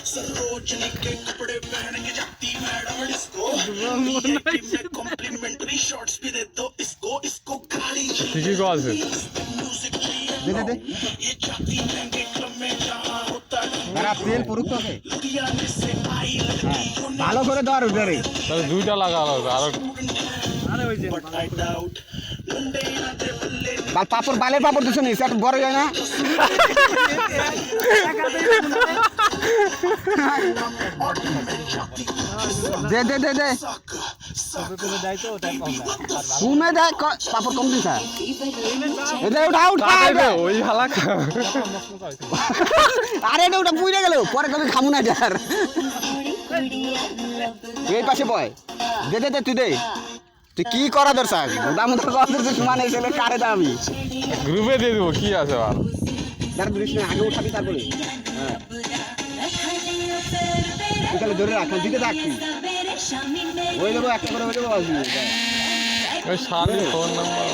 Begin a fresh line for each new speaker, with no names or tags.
सरोजनी के कपड़े पहन के जाती मैडम डिस्को कॉम्प्लीमेंट्री शॉट्स भी दे दो इसको इसको गाली
ঠিকই আছে
म्यूजिक
দে দে দে
ये जाती महंगे क्लब में जहाँ होता
দাঁড়া তেল পড়ুক তোকে
लुधियाने से आई लड़की
ভালো করে ধর উধারে
তাহলে দুইটা লাগালো আরো
बट आई डाउट मुंडे ना दे बल्ले
পাপড় বালের পাপড় দিছ নি সেট বড় যায় না দে দে দে দে ঘুমে দেখ পাপড় কম দিছ এটা উঠা উঠা
ওই হালা
আরে এটা ওটা পুইরে গেল পরে কবে খামু না যার এই পাশে বয় দে দে দে তুই দে তুই কি করা দরকার দামোদর করা দরকার সমান এসে কারে দামি
গ্রুপে দিয়ে দেবো কি আছে আর
তার বলিস না আগে উঠাবি তারপরে হ্যাঁ তাহলে ধরে রাখ দিতে থাক তুই ওই দেবো একটা করে ওই দেবো
ওই সামনে ফোন নাম্বার